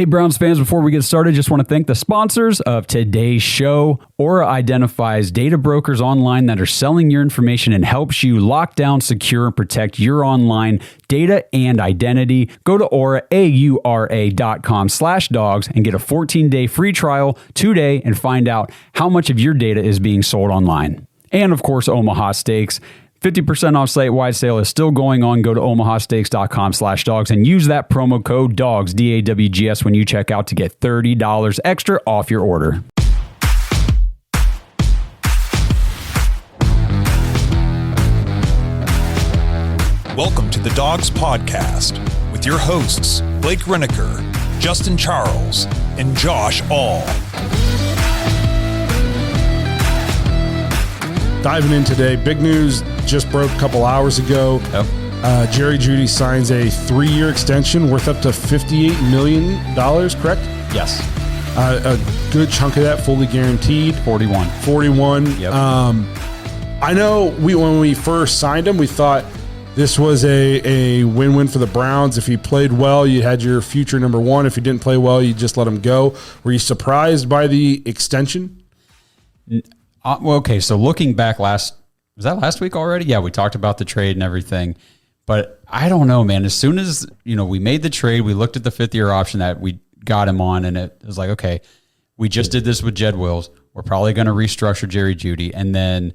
Hey, Browns fans, before we get started, just want to thank the sponsors of today's show. Aura identifies data brokers online that are selling your information and helps you lock down, secure, and protect your online data and identity. Go to aura.com/dogs and get a 14-day free trial today and find out how much of your data is being sold online. And of course, Omaha Steaks. 50% off site-wide sale is still going on. Go to omahasteaks.com/dogs and use that promo code DAWGS, DAWGS, when you check out to get $30 extra off your order. Welcome to the Dawgs Podcast with your hosts, Blake Reneker, Justin Charles, and Josh All. Diving in today, big news just broke a couple hours ago. Jerry Jeudy signs a 3-year extension worth up to $58 million, correct? Yes. A good chunk of that fully guaranteed. 41. Yep. I know when we first signed him, we thought this was a win-win for the Browns. If he played well, you had your future number one. If he didn't play well, you just let him go. Were you surprised by the extension? Well, okay, so looking back was that last week already? Yeah, we talked about the trade and everything. But I don't know, man. As soon as, we made the trade, we looked at the 5th-year option that we got him on, and it was like, okay, we just did this with Jed Wills. We're probably going to restructure Jerry Jeudy, and then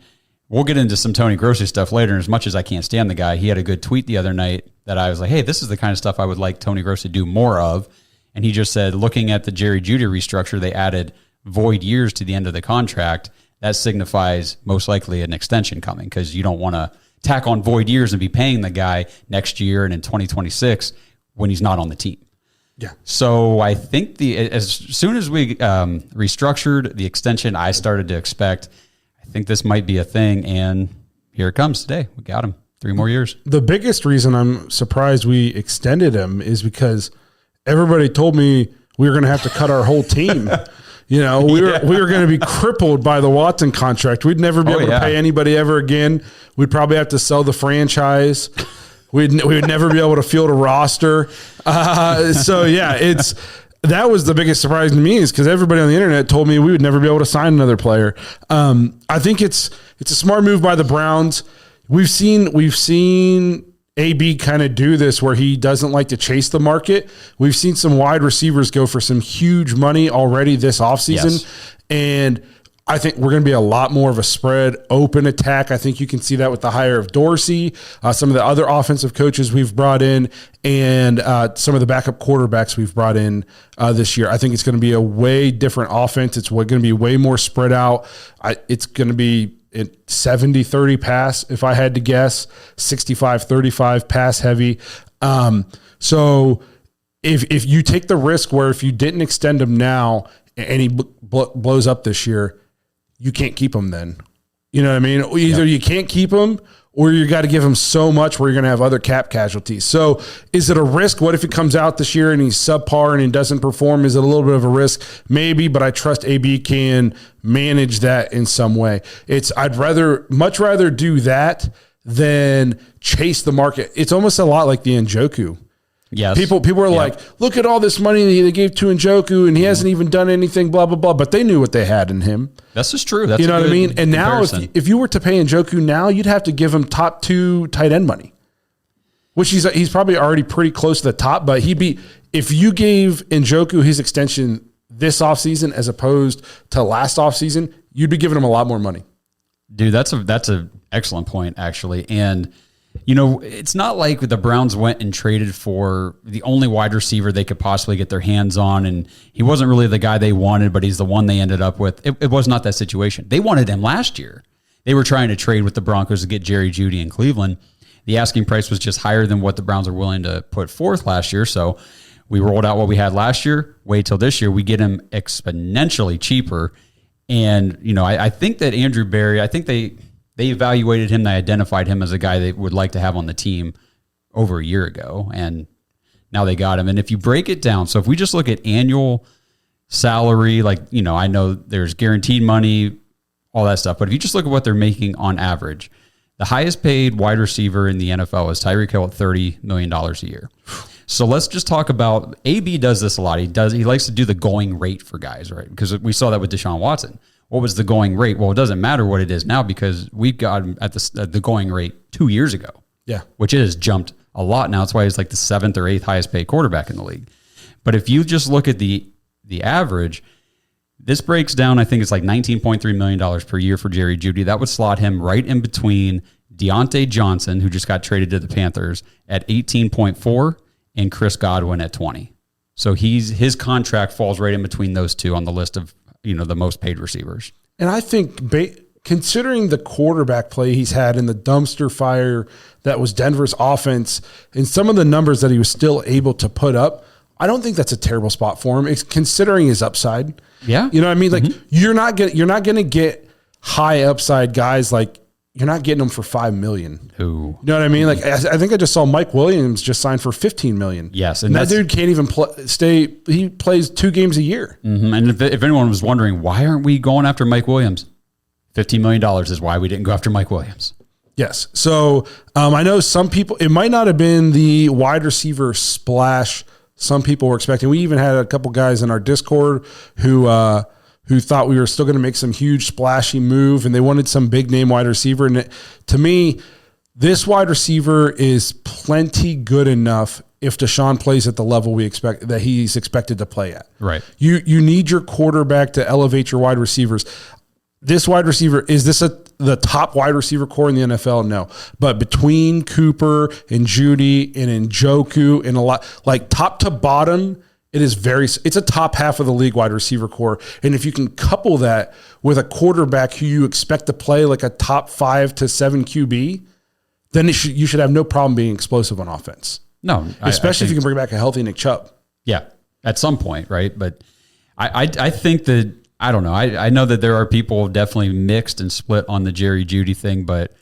we'll get into some Tony Grossi stuff later. And as much as I can't stand the guy, he had a good tweet the other night that I was like, hey, this is the kind of stuff I would like Tony Grossi to do more of. And he just said, looking at the Jerry Jeudy restructure, they added void years to the end of the contract. That signifies most likely an extension coming because you don't want to tack on void years and be paying the guy next year and in 2026 when he's not on the team. Yeah. So I think as soon as we restructured the extension, I started to expect, I think this might be a thing, and here it comes today. We got him 3 more years. The biggest reason I'm surprised we extended him is because everybody told me we were going to have to cut our whole team. We were going to be crippled by the Watson contract. We'd never be able to pay anybody ever again. We'd probably have to sell the franchise. We would never be able to field a roster. That was the biggest surprise to me, is because everybody on the internet told me we would never be able to sign another player. I think it's a smart move by the Browns. We've seen AB kind of do this where he doesn't like to chase the market. We've seen some wide receivers go for some huge money already this offseason. Yes. And I think we're going to be a lot more of a spread open attack. I think you can see that with the hire of Dorsey, some of the other offensive coaches we've brought in, and some of the backup quarterbacks we've brought in this year. I think it's going to be a way different offense. It's going to be way more spread out. It's going to be 70-30 pass, if I had to guess, 65-35 pass heavy. So if you take the risk where if you didn't extend him now and he blows up this year, you can't keep him then. You know what I mean? Either you can't keep him or you got to give him so much where you're going to have other cap casualties. So is it a risk? What if he comes out this year and he's subpar and he doesn't perform? Is it a little bit of a risk? Maybe, but I trust AB can manage that in some way. I'd much rather do that than chase the market. It's almost a lot like the Njoku. Yes. People are like, look at all this money they gave to Njoku, and he hasn't even done anything, blah, blah, blah. But they knew what they had in him. That's just true. That's you know what I mean? And comparison. Now, if you were to pay Njoku now, you'd have to give him top 2 tight end money, which he's probably already pretty close to the top. But if you gave Njoku his extension this offseason as opposed to last offseason, you'd be giving him a lot more money. Dude, that's an excellent point, actually. And it's not like the Browns went and traded for the only wide receiver they could possibly get their hands on, and he wasn't really the guy they wanted, but he's the one they ended up with. It was not that situation. They wanted him last year. They were trying to trade with the Broncos to get Jerry Jeudy in Cleveland. The asking price was just higher than what the Browns are willing to put forth last year, so we rolled out what we had last year. Wait till this year. We get him exponentially cheaper, and I think that Andrew Berry, I think they evaluated him. They identified him as a guy they would like to have on the team over a year ago, and now they got him. And if you break it down, so if we just look at annual salary, I know there's guaranteed money, all that stuff, but if you just look at what they're making on average, the highest paid wide receiver in the NFL is Tyreek Hill at $30 million a year. So let's just talk about AB does this a lot. He likes to do the going rate for guys, right? Because we saw that with Deshaun Watson. What was the going rate? Well, it doesn't matter what it is now because we got him at the going rate 2 years ago. Yeah. Which it has jumped a lot now. That's why he's like the 7th or 8th highest paid quarterback in the league. But if you just look at the average, this breaks down, I think it's like $19.3 million per year for Jerry Jeudy. That would slot him right in between Deontay Johnson, who just got traded to the Panthers, at 18.4 and Chris Godwin at 20. So his contract falls right in between those two on the list of the most paid receivers. And I think considering the quarterback play he's had in the dumpster fire that was Denver's offense and some of the numbers that he was still able to put up, I don't think that's a terrible spot for him. It's considering his upside. Yeah. You know what I mean? Like you're not going to get high upside guys. Like you're not getting them for $5 million. Who? You know what I mean? Like I think I just saw Mike Williams just signed for $15 million. Yes. And that dude can't even stay. He plays 2 games a year. Mm-hmm. And if anyone was wondering, why aren't we going after Mike Williams? $15 million is why we didn't go after Mike Williams. Yes. So I know some people, it might not have been the wide receiver splash some people were expecting. We even had a couple guys in our Discord who thought we were still going to make some huge splashy move and they wanted some big name wide receiver. And to me, this wide receiver is plenty good enough if Deshaun plays at the level we expect that he's expected to play at. Right. You need your quarterback to elevate your wide receivers. This wide receiver, is this the top wide receiver core in the NFL? No. But between Cooper and Jeudy and Njoku and a lot, like top to bottom, it's a top half of the league wide receiver core. And if you can couple that with a quarterback who you expect to play like a top 5 to 7 QB, then you should have no problem being explosive on offense. No. Especially if you can bring back a healthy Nick Chubb. Yeah. At some point, right? But I think that, I don't know. I know that there are people definitely mixed and split on the Jerry Jeudy thing, but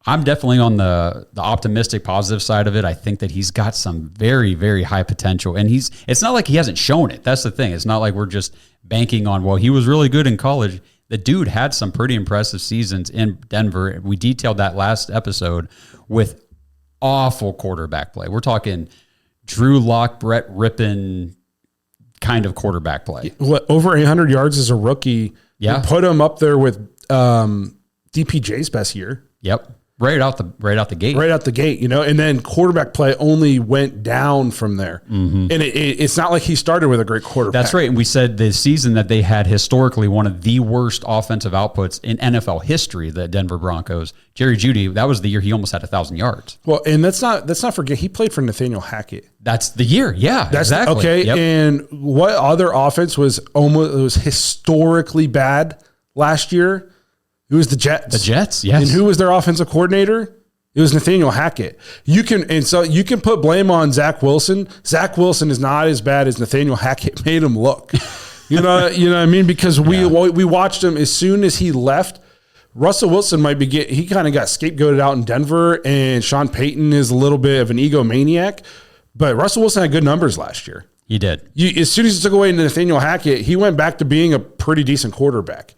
I'm definitely on the optimistic, positive side of it. I think that he's got some very, very high potential, and it's not like he hasn't shown it. That's the thing. It's not like we're just banking on, well, he was really good in college. The dude had some pretty impressive seasons in Denver. We detailed that last episode with awful quarterback play. We're talking Drew Lock, Brett Rippon kind of quarterback play. What, over 800 yards as a rookie? Yeah, put him up there with DPJ's best year. Yep, right out the gate. And then quarterback play only went down from there. Mm-hmm. And it's not like he started with a great quarterback. That's right. And we said the season that they had historically one of the worst offensive outputs in NFL history, the Denver Broncos. Jerry Jeudy, that was the year he almost had 1,000 yards. Well, and let's not forget he played for Nathaniel Hackett. That's the year. Yeah, exactly. Okay. Yep. And what other offense was historically bad last year? It was the Jets. The Jets, yes. And who was their offensive coordinator? It was Nathaniel Hackett. You can put blame on Zach Wilson. Zach Wilson is not as bad as Nathaniel Hackett made him look. You know what I mean? Because we watched him as soon as he left. Russell Wilson he kind of got scapegoated out in Denver, and Sean Payton is a little bit of an egomaniac. But Russell Wilson had good numbers last year. He did. As soon as he took away Nathaniel Hackett, he went back to being a pretty decent quarterback.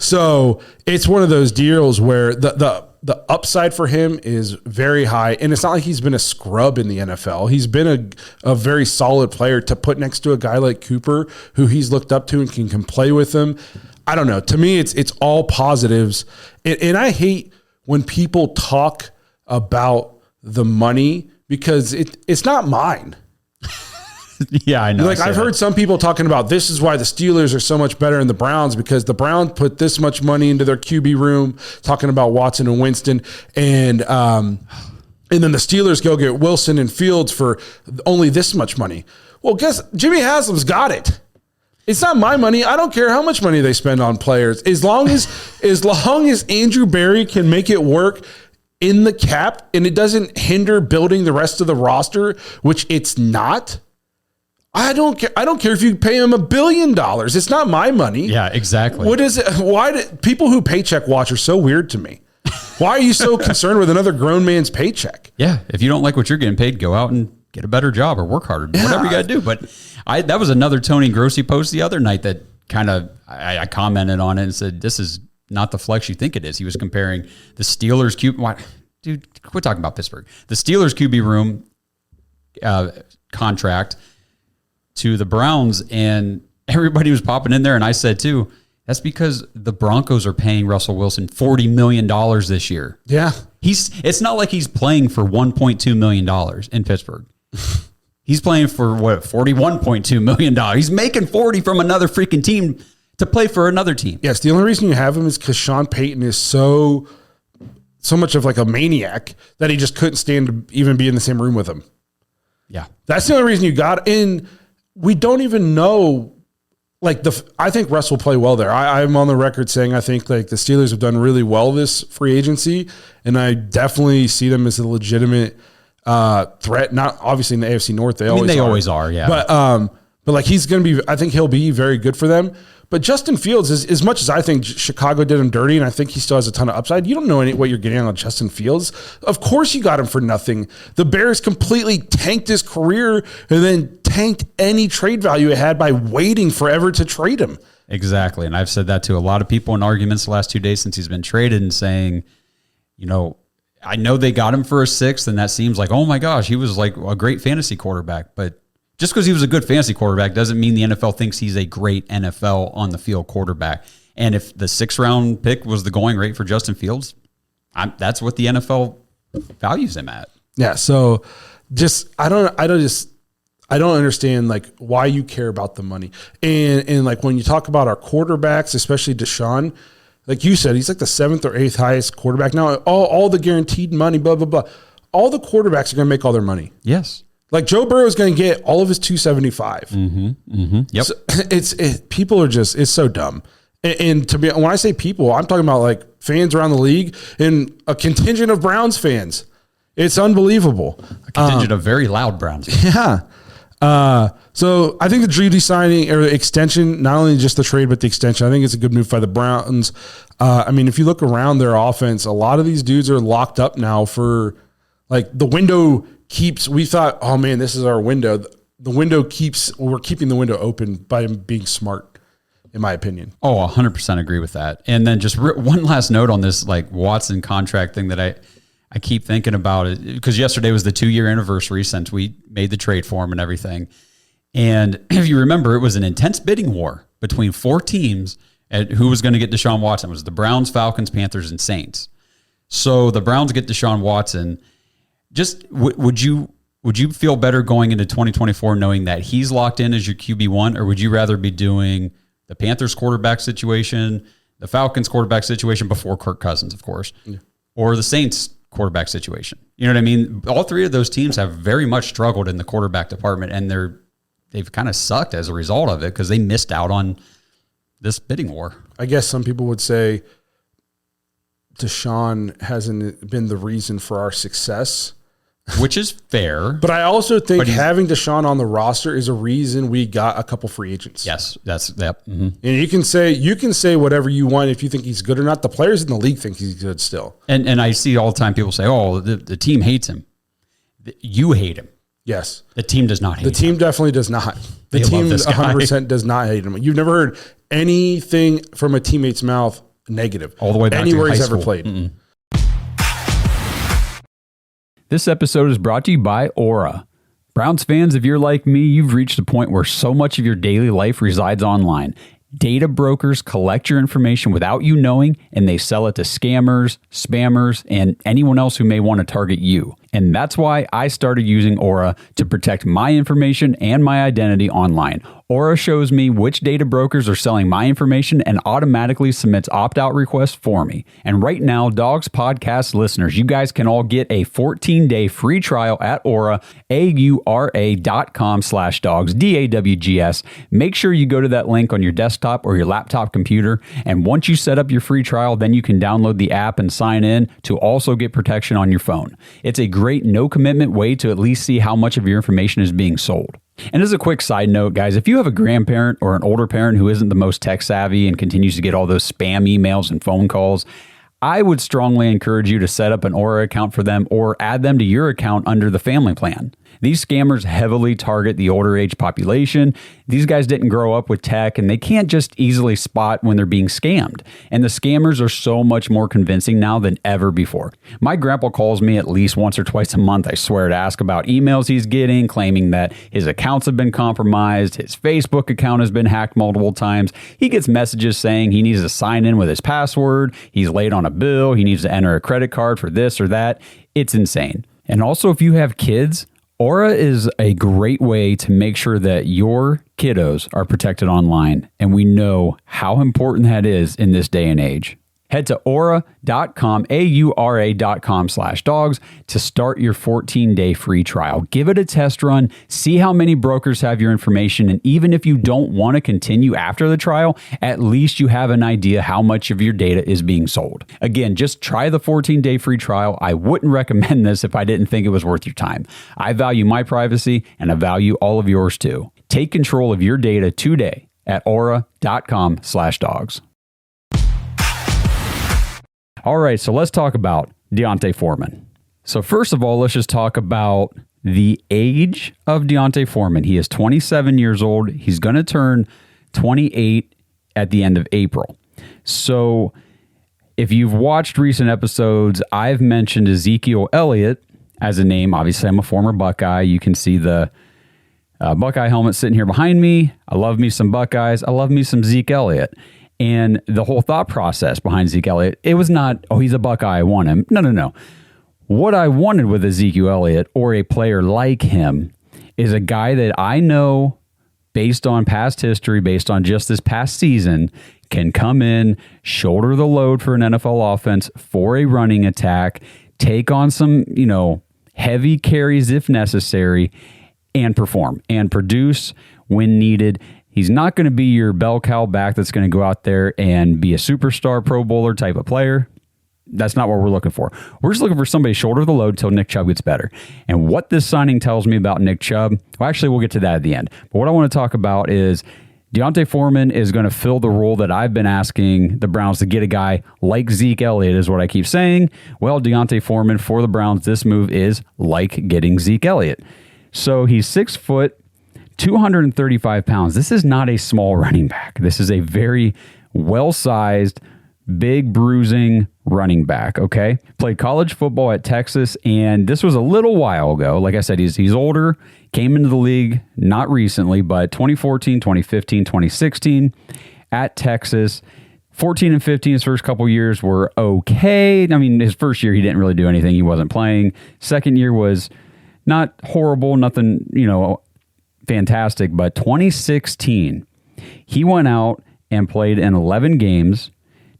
So it's one of those deals where the upside for him is very high. And it's not like he's been a scrub in the NFL. He's been a very solid player to put next to a guy like Cooper, who he's looked up to and can play with him. I don't know. To me, it's all positives. And I hate when people talk about the money because it's not mine. Yeah, I know. Like I've heard some people talking about this is why the Steelers are so much better than the Browns because the Browns put this much money into their QB room, talking about Watson and Winston, and then the Steelers go get Wilson and Fields for only this much money. Well, guess Jimmy Haslam's got it. It's not my money. I don't care how much money they spend on players. As long as Andrew Berry can make it work in the cap and it doesn't hinder building the rest of the roster, which it's not. I don't care if you pay him $1 billion. It's not my money. Yeah, exactly. What is it? Why do people who paycheck watch are so weird to me? Why are you so concerned with another grown man's paycheck? Yeah, if you don't like what you're getting paid, go out and get a better job or work harder. Whatever you got to do. But that was another Tony Grossi post the other night that kind of I commented on it and said, this is not the flex you think it is. He was comparing the Steelers QB. Dude, quit talking about Pittsburgh. The Steelers QB room contract to the Browns, and everybody was popping in there. And I said too, that's because the Broncos are paying Russell Wilson $40 million this year. Yeah. It's not like he's playing for $1.2 million in Pittsburgh. He's playing for what, $41.2 million. He's making 40 from another freaking team to play for another team. Yes. The only reason you have him is because Sean Payton is so much of like a maniac that he just couldn't stand to even be in the same room with him. Yeah. That's the only reason you got in. We don't even know. Like I think Russ will play well there. I'm on the record saying I think like the Steelers have done really well this free agency, and I definitely see them as a legitimate threat. Not obviously in the AFC North, they always are. Yeah. But like he's going to be. I think he'll be very good for them. But Justin Fields, as much as I think Chicago did him dirty, and I think he still has a ton of upside, you don't know what you're getting on Justin Fields. Of course you got him for nothing. The Bears completely tanked his career and then tanked any trade value it had by waiting forever to trade him. Exactly. And I've said that to a lot of people in arguments the last 2 days since he's been traded, and saying, I know they got him for a sixth, and that seems like, oh my gosh, he was like a great fantasy quarterback. But just because he was a good fantasy quarterback doesn't mean the NFL thinks he's a great NFL on the field quarterback. And if the 6th round pick was the going rate for Justin Fields, that's what the NFL values him at. Yeah. So I don't understand like why you care about the money. And like when you talk about our quarterbacks, especially Deshaun, like you said, he's like the 7th or 8th highest quarterback. Now all the guaranteed money, blah, blah, blah. All the quarterbacks are going to make all their money. Yes. Like Joe Burrow is going to get all of his $275. Yep. So people are just, it's so dumb. And when I say people, I'm talking about like fans around the league and a contingent of Browns fans. It's unbelievable. A contingent of very loud Browns fans. Yeah. So I think the Jeudy signing or the extension, not only just the trade, but the extension, I think it's a good move by the Browns. I mean, if you look around their offense, a lot of these dudes are locked up now for like the window we thought, oh man, this is our window. We're keeping the window open by being smart, in my opinion. Oh, 100% agree with that. And then just one last note on this like Watson contract thing that I keep thinking about it, because yesterday was the 2-year anniversary since we made the trade for him and everything. And if you remember, it was an intense bidding war between 4 teams at who was going to get Deshaun Watson. It was the Browns, Falcons, Panthers, and Saints. So the Browns get Deshaun Watson. Just would you feel better going into 2024 knowing that he's locked in as your QB1, or would you rather be doing the Panthers quarterback situation, the Falcons quarterback situation before Kirk Cousins, of course, or the Saints quarterback situation? You know what I mean? All 3 of those teams have very much struggled in the quarterback department, and they've kind of sucked as a result of it because they missed out on this bidding war. I guess some people would say Deshaun hasn't been the reason for our success. Which is fair. But I also think having Deshaun on the roster is a reason we got a couple free agents. Yes, that's that. Mm-hmm. And you can say whatever you want if you think he's good or not. The players in the league think he's good still. And I see all the time people say, oh, the team hates him. You hate him. Yes. The team does not hate him. The team definitely does not. The team 100% does not hate him. You've never heard anything from a teammate's mouth negative. All the way back anywhere to he's high ever school. played. Mm-mm. This episode is brought to you by Aura. Browns fans, if you're like me, you've reached a point where so much of your daily life resides online. Data brokers collect your information without you knowing, and they sell it to scammers, spammers, and anyone else who may want to target you. And that's why I started using Aura to protect my information and my identity online. Aura shows me which data brokers are selling my information and automatically submits opt-out requests for me. And right now, Dogs Podcast listeners, you guys can all get a 14-day free trial at Aura, aura.com/dogs, DAWGS. Make sure you go to that link on your desktop or your laptop computer. And once you set up your free trial, then you can download the app and sign in to also get protection on your phone. It's a great no-commitment way to at least see how much of your information is being sold. And as a quick side note, guys, if you have a grandparent or an older parent who isn't the most tech savvy and continues to get all those spam emails and phone calls, I would strongly encourage you to set up an Aura account for them or add them to your account under the family plan. These scammers heavily target the older age population. These guys didn't grow up with tech, and they can't just easily spot when they're being scammed. And the scammers are so much more convincing now than ever before. My grandpa calls me at least once or twice a month, I swear, to ask about emails he's getting, claiming that his accounts have been compromised, his Facebook account has been hacked multiple times. He gets messages saying he needs to sign in with his password, he's late on a bill, he needs to enter a credit card for this or that. It's insane. And also, if you have kids, Aura is a great way to make sure that your kiddos are protected online. And we know how important that is in this day and age. Head to aura.com, aura.com/dogs to start your 14-day free trial. Give it a test run, see how many brokers have your information, and even if you don't want to continue after the trial, at least you have an idea how much of your data is being sold. Again, just try the 14-day free trial. I wouldn't recommend this if I didn't think it was worth your time. I value my privacy, and I value all of yours too. Take control of your data today at aura.com/dogs. All right, so let's talk about D'Onta Foreman. So first of all, let's just talk about the age of D'Onta Foreman. He is 27 years old. He's going to turn 28 at the end of April. So if you've watched recent episodes, I've mentioned Ezekiel Elliott as a name. Obviously, I'm a former Buckeye. You can see the Buckeye helmet sitting here behind me. I love me some Buckeyes. I love me some Zeke Elliott. And the whole thought process behind Zeke Elliott, it was not, oh, he's a Buckeye, I want him. No. What I wanted with Ezekiel Elliott, or a player like him, is a guy that I know, based on past history, based on just this past season, can come in, shoulder the load for an NFL offense, for a running attack, take on some, heavy carries if necessary, and perform and produce when needed. He's not going to be your bell cow back that's going to go out there and be a superstar Pro Bowler type of player. That's not what we're looking for. We're just looking for somebody to shoulder the load till Nick Chubb gets better. And what this signing tells me about Nick Chubb, well, actually, we'll get to that at the end. But what I want to talk about is D'Onta Foreman is going to fill the role that I've been asking the Browns to get a guy like Zeke Elliott, is what I keep saying. Well, D'Onta Foreman for the Browns, this move is like getting Zeke Elliott. So he's 6 foot, 235 pounds. This is not a small running back. This is a very well-sized, big bruising running back, okay? Played college football at Texas, and this was a little while ago. Like I said, he's older, came into the league not recently, but 2014, 2015, 2016 at Texas. 14 and 15, his first couple years were okay. I mean, his first year, he didn't really do anything. He wasn't playing. Second year was not horrible, nothing, fantastic, but 2016, he went out and played in 11 games,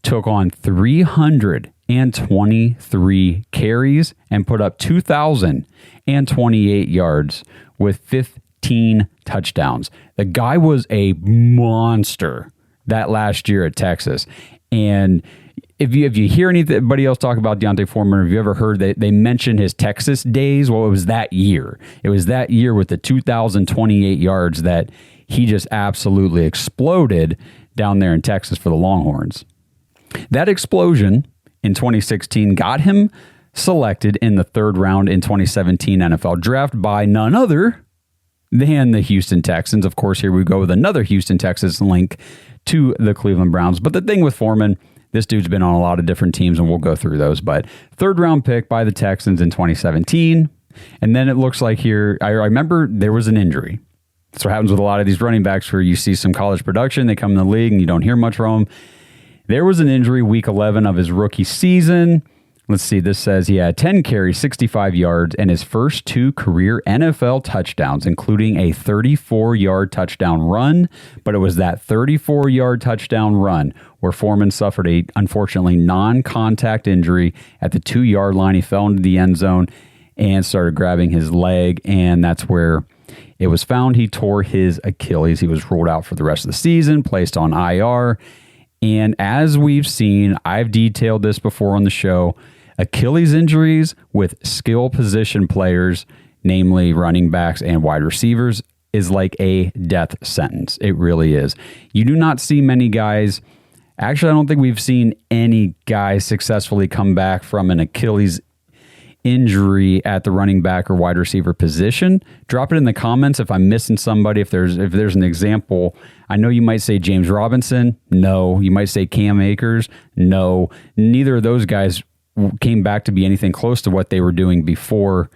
took on 323 carries, and put up 2,028 yards with 15 touchdowns. The guy was a monster that last year at Texas. And if you hear anybody else talk about D'Onta Foreman, or have you ever heard they mention his Texas days? Well, it was that year. It was that year with the 2,028 yards that he just absolutely exploded down there in Texas for the Longhorns. That explosion in 2016 got him selected in the third round in 2017 NFL draft by none other than the Houston Texans. Of course, here we go with another Houston Texans link to the Cleveland Browns. But the thing with Foreman, this dude's been on a lot of different teams, and we'll go through those. But third round pick by the Texans in 2017. And then it looks like here, I remember there was an injury. That's what happens with a lot of these running backs, where you see some college production, they come in the league and you don't hear much from them. There was an injury week 11 of his rookie season. Let's see, this says he had 10 carries, 65 yards, and his first 2 career NFL touchdowns, including a 34-yard touchdown run. But it was that 34-yard touchdown run where Foreman suffered a, unfortunately, non-contact injury at the 2-yard line. He fell into the end zone and started grabbing his leg, and that's where it was found. He tore his Achilles. He was ruled out for the rest of the season, placed on IR. And as we've seen, I've detailed this before on the show, Achilles injuries with skill position players, namely running backs and wide receivers, is like a death sentence. It really is. You do not see many guys. Actually, I don't think we've seen any guys successfully come back from an Achilles injury at the running back or wide receiver position? Drop it in the comments if I'm missing somebody, if there's an example. I know you might say James Robinson. No. You might say Cam Akers. No. Neither of those guys came back to be anything close to what they were doing before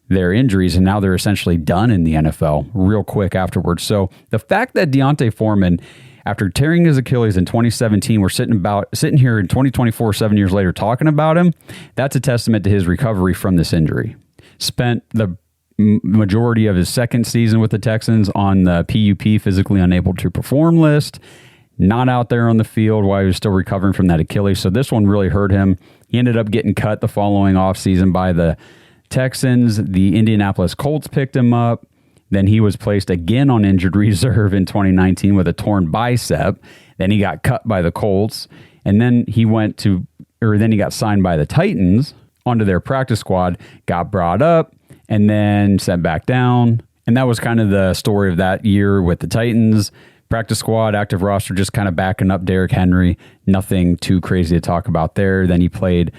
their injuries, and now they're essentially done in the NFL real quick afterwards. So the fact that D'Onta Foreman, after tearing his Achilles in 2017, we're sitting here in 2024, 7 years later, talking about him, that's a testament to his recovery from this injury. Spent the majority of his second season with the Texans on the PUP, physically unable to perform list, not out there on the field while he was still recovering from that Achilles. So this one really hurt him. He ended up getting cut the following offseason by the Texans. The Indianapolis Colts picked him up. Then he was placed again on injured reserve in 2019 with a torn bicep. Then he got cut by the Colts. And then he got signed by the Titans onto their practice squad, got brought up, and then sent back down. And that was kind of the story of that year with the Titans. Practice squad, active roster, just kind of backing up Derrick Henry. Nothing too crazy to talk about there. Then he played.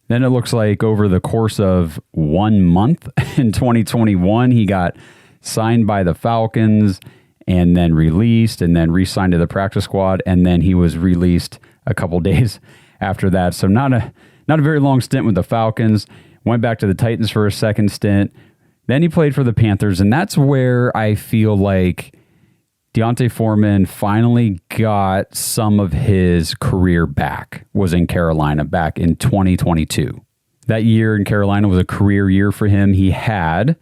Then it looks like over the course of 1 month in 2021, he got signed by the Falcons and then released and then re-signed to the practice squad. And then he was released a couple days after that. So not a very long stint with the Falcons. Went back to the Titans for a second stint. Then he played for the Panthers. And that's where I feel like D'Onta Foreman finally got some of his career back, was in Carolina back in 2022. That year in Carolina was a career year for him. He had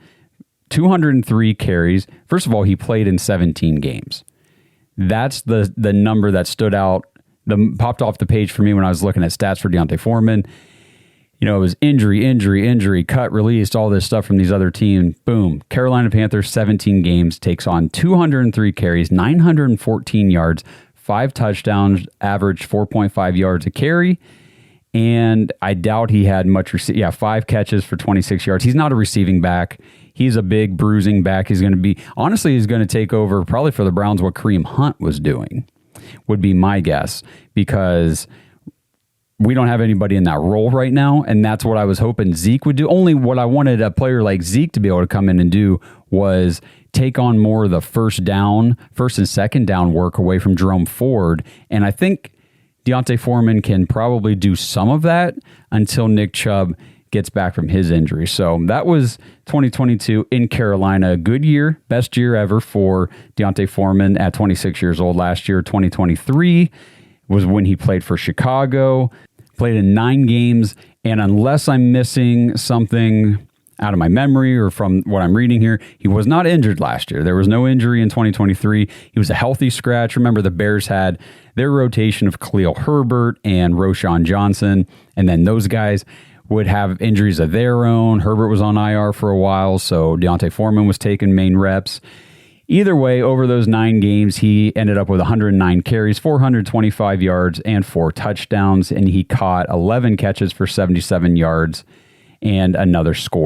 203 carries. First of all, he played in 17 games. That's the number that stood out, popped off the page for me when I was looking at stats for D'Onta Foreman. You know, it was injury, cut, released, all this stuff from these other teams. Boom. Carolina Panthers, 17 games, takes on 203 carries, 914 yards, 5 touchdowns, averaged 4.5 yards a carry. And I doubt he had much 5 catches for 26 yards. He's not a receiving back. He's a big bruising back. He's going to take over probably for the Browns what Kareem Hunt was doing, would be my guess, because we don't have anybody in that role right now, and that's what I was hoping Zeke would do. Only what I wanted a player like Zeke to be able to come in and do was take on more of the first and second down work away from Jerome Ford, and I think D'Onta Foreman can probably do some of that until Nick Chubb gets back from his injury. So that was 2022 in Carolina. A good year, best year ever for D'Onta Foreman at 26 years old last year. 2023 was when he played for Chicago, played in 9 games, and unless I'm missing something out of my memory or from what I'm reading here, he was not injured last year. There was no injury in 2023. He was a healthy scratch. Remember, the Bears had their rotation of Khalil Herbert and Roschon Johnson, and then those guys would have injuries of their own. Herbert was on IR for a while, so D'Onta Foreman was taking main reps. Either way, over those 9 games, he ended up with 109 carries, 425 yards, and 4 touchdowns, and he caught 11 catches for 77 yards and another score.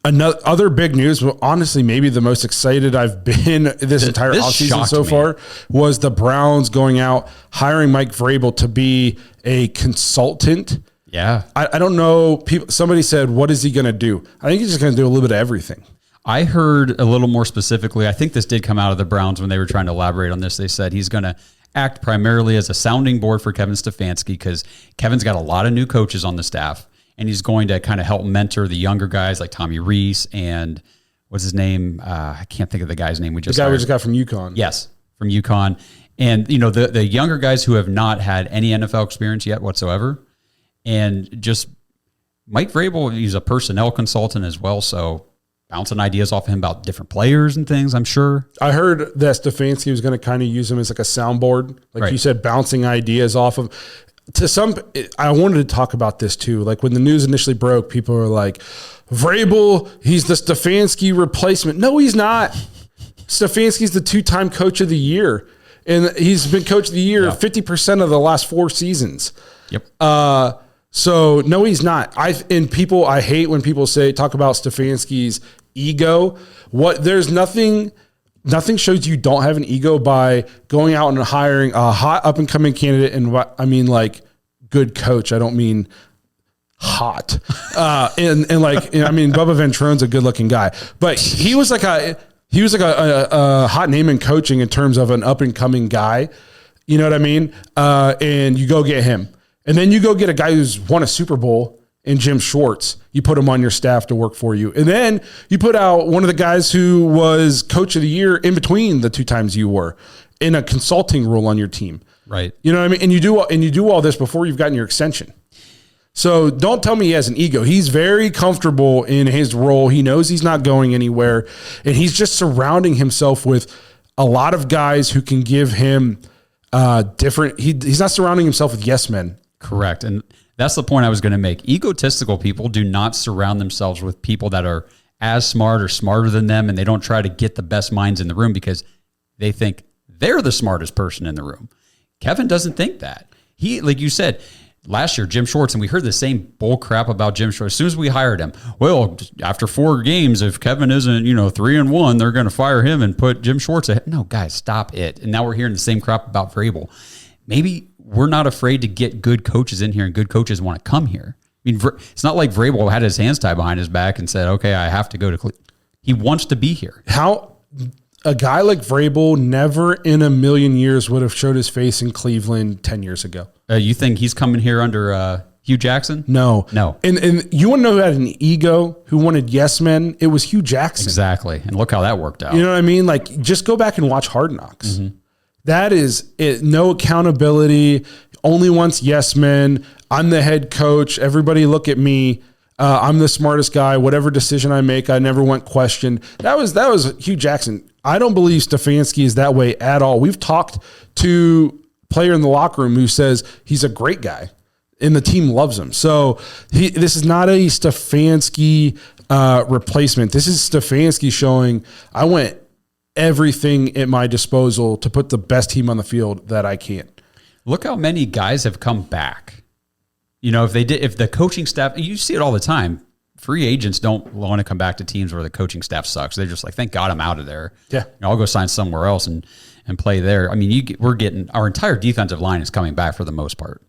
Other big news, well, honestly, maybe the most excited I've been this entire offseason so far, was the Browns going out, hiring Mike Vrabel to be a consultant. Yeah. I don't know. Somebody said, what is he going to do? I think he's just going to do a little bit of everything. I heard a little more specifically, I think this did come out of the Browns when they were trying to elaborate on this. They said he's going to act primarily as a sounding board for Kevin Stefanski, because Kevin's got a lot of new coaches on the staff, and he's going to kind of help mentor the younger guys like Tommy Rees and what's his name? I can't think of the guy's name. The guy we just got from UConn. Yes, from UConn. And, you know, the younger guys who have not had any NFL experience yet whatsoever. And just Mike Vrabel, he's a personnel consultant as well, so bouncing ideas off of him about different players and things, I'm sure. I heard that Stefanski was going to kind of use him as like a soundboard. Like you said, bouncing ideas off of. I wanted to talk about this too. Like when the news initially broke, people were like, Vrabel, he's the Stefanski replacement. No, he's not. Stefanski's the 2-time coach of the year. And he's been coach of the year 50% of the last 4 seasons. Yep. So no, he's not. I hate when people talk about Stefanski's ego. There's nothing shows you don't have an ego by going out and hiring a hot up and coming candidate. And I mean, like, good coach. I don't mean hot. And like, I mean, Bubba Ventrone's a good looking guy, but he was like a hot name in coaching in terms of an up and coming guy. You know what I mean? And you go get him, and then you go get a guy who's won a Super Bowl in Jim Schwartz. You put him on your staff to work for you. And then you put out one of the guys who was coach of the year in between the 2 times you were in a consulting role on your team. Right. You know what I mean? And you do all this before you've gotten your extension. So don't tell me he has an ego. He's very comfortable in his role. He knows he's not going anywhere. And he's just surrounding himself with a lot of guys who can give him different. He's not surrounding himself with yes men. Correct. And that's the point I was going to make. Egotistical people do not surround themselves with people that are as smart or smarter than them, and they don't try to get the best minds in the room because they think they're the smartest person in the room. Kevin doesn't think that. He, like you said, last year, Jim Schwartz, and we heard the same bull crap about Jim Schwartz as soon as we hired him. Well, after 4 games, if Kevin isn't, 3-1, they're going to fire him and put Jim Schwartz ahead. No, guys, stop it. And now we're hearing the same crap about Vrabel. Maybe we're not afraid to get good coaches in here, and good coaches want to come here. I mean, it's not like Vrabel had his hands tied behind his back and said, okay, I have to go to Cleveland. He wants to be here. How a guy like Vrabel never in a million years would have showed his face in Cleveland 10 years ago. You think he's coming here under Hugh Jackson? No. And you want to know who had an ego, who wanted yes men? It was Hugh Jackson. Exactly. And look how that worked out. You know what I mean? Like, just go back and watch Hard Knocks. Mm-hmm. That is it. No accountability. Only wants yes men. I'm the head coach. Everybody look at me. I'm the smartest guy. Whatever decision I make, I never want questioned. That was Hugh Jackson. I don't believe Stefanski is that way at all. We've talked to a player in the locker room who says he's a great guy and the team loves him. So this is not a Stefanski replacement. This is Stefanski showing I went everything at my disposal to put the best team on the field that I can. Look how many guys have come back. If the coaching staff, you see it all the time. Free agents don't want to come back to teams where the coaching staff sucks. They're just like, thank God I'm out of there. Yeah. I'll go sign somewhere else and play there. I mean, we're getting our entire defensive line is coming back for the most part.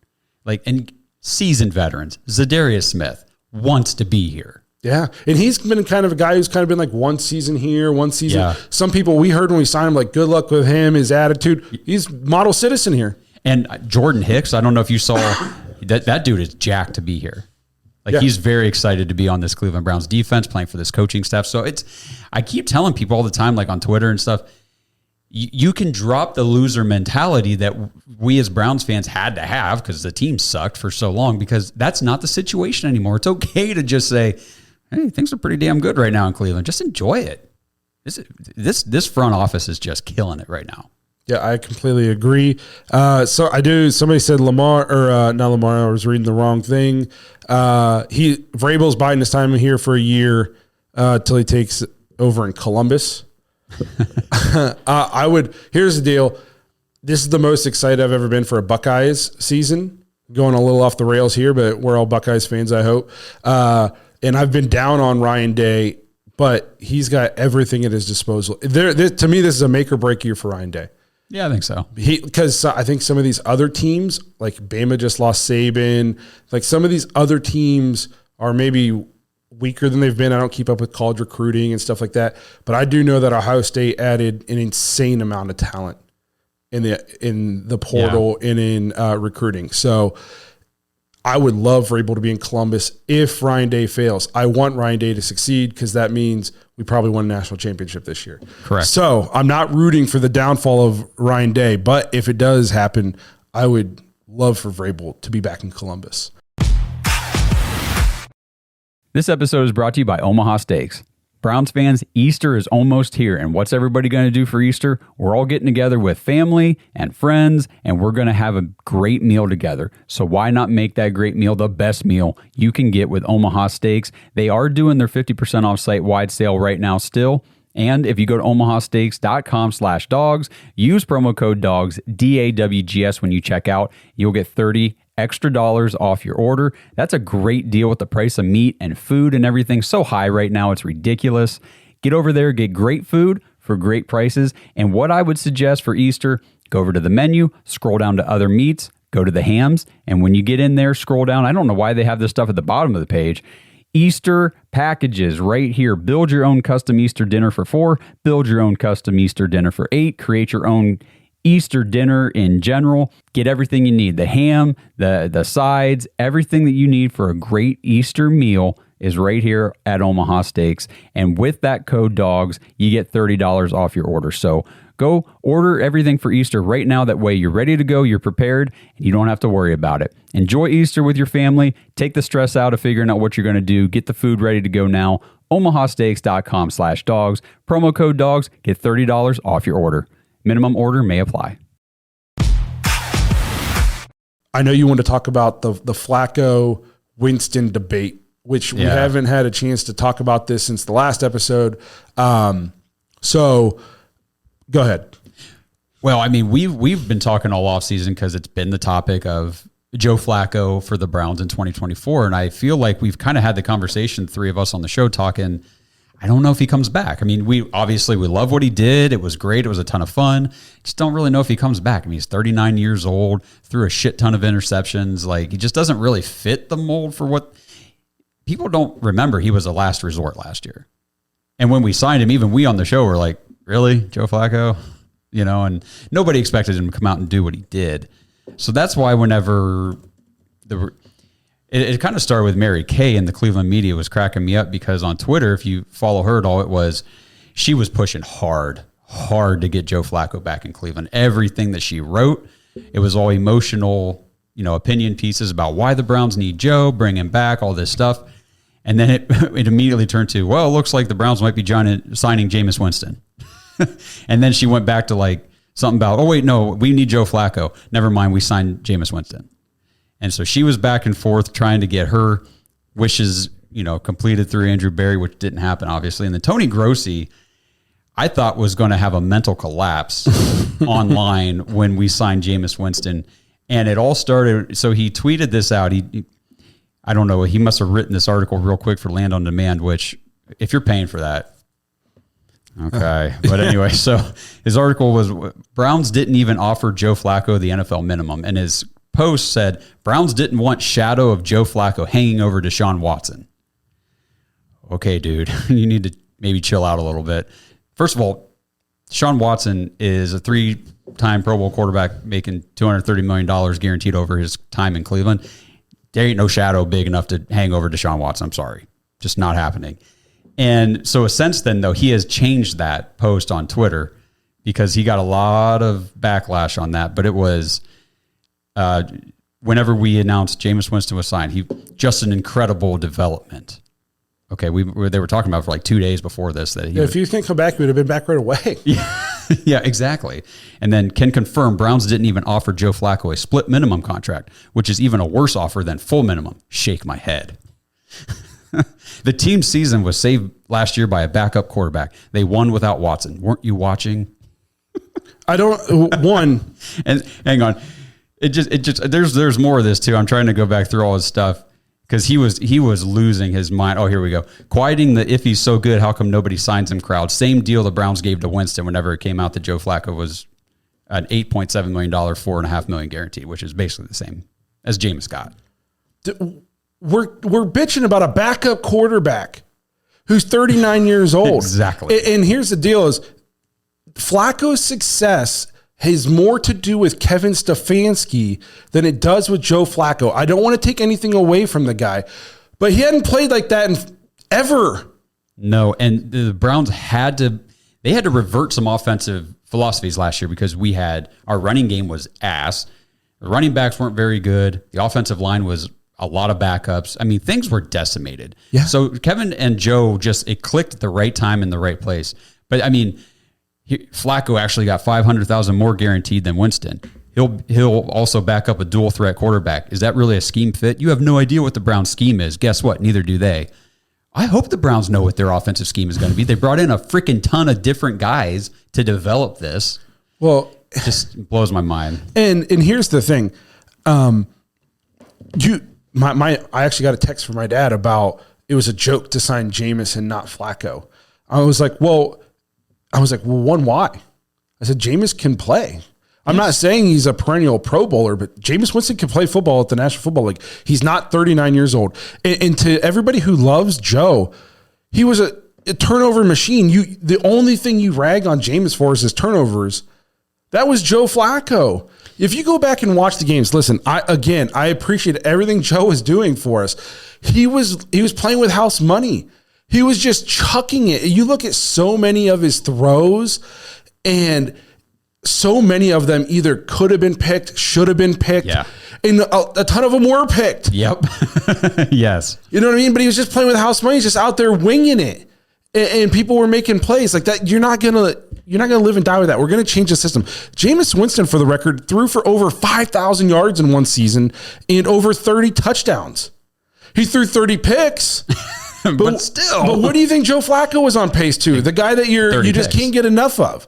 And seasoned veterans. Zadarius Smith wants to be here. Yeah. And he's been kind of a guy who's kind of been like one season here, one season. Yeah. Some people we heard when we signed him, like, good luck with him, his attitude. He's model citizen here. And Jordan Hicks, I don't know if you saw that dude is jacked to be here. He's very excited to be on this Cleveland Browns defense, playing for this coaching staff. So I keep telling people all the time, like on Twitter and stuff, you can drop the loser mentality that we as Browns fans had to have because the team sucked for so long, because that's not the situation anymore. It's okay to just say, hey, things are pretty damn good right now in Cleveland. Just enjoy it. This front office is just killing it right now. Yeah, I completely agree. So I do. Somebody said Lamar, or not Lamar. I was reading the wrong thing. Vrabel's biding his time here for a year till he takes over in Columbus. Here's the deal. This is the most excited I've ever been for a Buckeyes season. Going a little off the rails here, but we're all Buckeyes fans, I hope. And I've been down on Ryan Day, but he's got everything at his disposal. To me, this is a make or break year for Ryan Day. Yeah, I think so. Because I think some of these other teams, like Bama just lost Saban, like some of these other teams are maybe weaker than they've been. I don't keep up with college recruiting and stuff like that, but I do know that Ohio State added an insane amount of talent in the portal and in recruiting. So I would love for Vrabel to be in Columbus if Ryan Day fails. I want Ryan Day to succeed because that means we probably won a national championship this year. Correct. So I'm not rooting for the downfall of Ryan Day, but if it does happen, I would love for Vrabel to be back in Columbus. This episode is brought to you by Omaha Steaks. Browns fans, Easter is almost here, and what's everybody going to do for Easter? We're all getting together with family and friends, and we're going to have a great meal together. So why not make that great meal the best meal you can get with Omaha Steaks? They are doing their 50% off site-wide sale right now still. And if you go to omahasteaks.com/dogs, use promo code DAWGS, DAWGS when you check out, you'll get $30 extra off your order. That's a great deal with the price of meat and food and everything so high right now. It's ridiculous. Get over there, get great food for great prices. And what I would suggest for Easter, go over to the menu, scroll down to other meats, Go to the hams, and when you get in there, scroll down. I don't know why they have this stuff at the bottom of the page. Easter packages right here. Build your own custom Easter dinner for 4. Build your own custom Easter dinner for 8. Create your own Easter dinner in general. Get everything you need. The ham, the sides, everything that you need for a great Easter meal is right here at Omaha Steaks. And with that code DAWGS, you get $30 off your order. So go order everything for Easter right now. That way you're ready to go, you're prepared, and you don't have to worry about it. Enjoy Easter with your family. Take the stress out of figuring out what you're going to do. Get the food ready to go now. omahasteaks.com/dogs. Promo code DAWGS. Get $30 off your order. Minimum order may apply. I know you want to talk about the Flacco Winston debate, which we haven't had a chance to talk about this since the last episode. So go ahead. Well, I mean, we've been talking all offseason because it's been the topic of Joe Flacco for the Browns in 2024. And I feel like we've kind of had the conversation, 3 of us on the show, talking, I don't know if he comes back. I mean, we love what he did. It was great. It was a ton of fun. Just don't really know if he comes back. I mean, he's 39 years old, threw a shit ton of interceptions. Like, he just doesn't really fit the mold for what people don't remember. He was a last resort last year. And when we signed him, even we on the show were like, really, Joe Flacco? You know, and nobody expected him to come out and do what he did. So that's why whenever it kind of started with Mary Kay, and the Cleveland media was cracking me up because on Twitter, if you follow her at all, she was pushing hard to get Joe Flacco back in Cleveland. Everything that she wrote, it was all emotional, opinion pieces about why the Browns need Joe, bring him back, all this stuff. And then it immediately turned to, well, it looks like the Browns might be signing Jameis Winston. And then she went back to like something about, oh, wait, no, we need Joe Flacco. Never mind, we signed Jameis Winston. And so she was back and forth trying to get her wishes, completed through Andrew Berry, which didn't happen, obviously. And then Tony Grossi, I thought, was going to have a mental collapse online when we signed Jameis Winston. And it all started, so he tweeted this out. I don't know, he must have written this article real quick for Land on Demand, which if you're paying for that, okay. But anyway, so his article was, Browns didn't even offer Joe Flacco the NFL minimum. And his post said, Browns didn't want shadow of Joe Flacco hanging over Deshaun Watson. Okay, dude, you need to maybe chill out a little bit. First of all, Deshaun Watson is a 3-time Pro Bowl quarterback making $230 million guaranteed over his time in Cleveland. There ain't no shadow big enough to hang over Deshaun Watson. I'm sorry. Just not happening. And so since then, though, he has changed that post on Twitter because he got a lot of backlash on that. But it was whenever we announced Jameis Winston was signed, just an incredible development. Okay, they were talking about for like 2 days before this. If you think come back, we would have been back right away. Yeah, exactly. And then can confirm Browns didn't even offer Joe Flacco a split minimum contract, which is even a worse offer than full minimum. Shake my head. The team's season was saved last year by a backup quarterback. They won without Watson. Weren't you watching? I don't. One. And hang on. It just. There's more of this too. I'm trying to go back through all his stuff because he was losing his mind. Oh, here we go. Quieting the if he's so good, how come nobody signs him crowd. Same deal the Browns gave to Winston whenever it came out that Joe Flacco was an $8.7 million, $4.5 million guarantee, which is basically the same as Jameis got. We're bitching about a backup quarterback who's 39 years old. Exactly. And here's the deal is Flacco's success has more to do with Kevin Stefanski than it does with Joe Flacco. I don't want to take anything away from the guy, but he hadn't played like that ever. No, and the Browns had to revert some offensive philosophies last year because our running game was ass. The running backs weren't very good. The offensive line was a lot of backups. I mean, things were decimated. Yeah. So Kevin and Joe it clicked at the right time in the right place. But I mean, Flacco actually got $500,000 more guaranteed than Winston. He'll also back up a dual threat quarterback. Is that really a scheme fit? You have no idea what the Browns scheme is. Guess what? Neither do they. I hope the Browns know what their offensive scheme is going to be. They brought in a freaking ton of different guys to develop this. Well, it just blows my mind. And here's the thing. I actually got a text from my dad about it was a joke to sign Jameis and not Flacco. I was like, well, one, why? I said, Jameis can play. I'm not saying he's a perennial Pro Bowler, but Jameis Winston can play football at the National Football League. He's not 39 years old. And to everybody who loves Joe, he was a turnover machine. The only thing you rag on Jameis for is his turnovers. That was Joe Flacco. If you go back and watch the games, listen, I appreciate everything Joe is doing for us. He was playing with house money. He was just chucking it. You look at so many of his throws, and so many of them either could have been picked, should have been picked, and a ton of them were picked. Yep. Yes. You know what I mean? But he was just playing with house money. He's just out there winging it, and people were making plays like that. You're not gonna live and die with that. We're gonna change the system. Jameis Winston, for the record, threw for over 5,000 yards in one season and over 30 touchdowns. He threw 30 picks. But still. But what do you think Joe Flacco was on pace to? The guy that you just can't get enough of.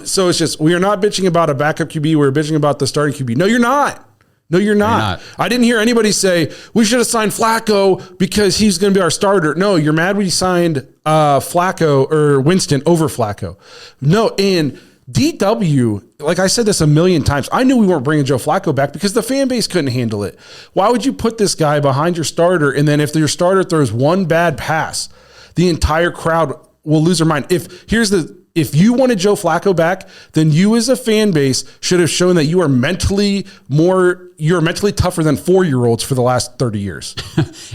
So it's just, we are not bitching about a backup QB. We're bitching about the starting QB. No, you're not. No, you're not. I didn't hear anybody say we should have signed Flacco because he's going to be our starter. No, you're mad we signed Flacco or Winston over Flacco. No, and DW, like I said this a million times, I knew we weren't bringing Joe Flacco back because the fan base couldn't handle it. Why would you put this guy behind your starter, and then if your starter throws one bad pass, the entire crowd will lose their mind? If you wanted Joe Flacco back, then you as a fan base should have shown that you're mentally tougher than 4-year-olds for the last 30 years.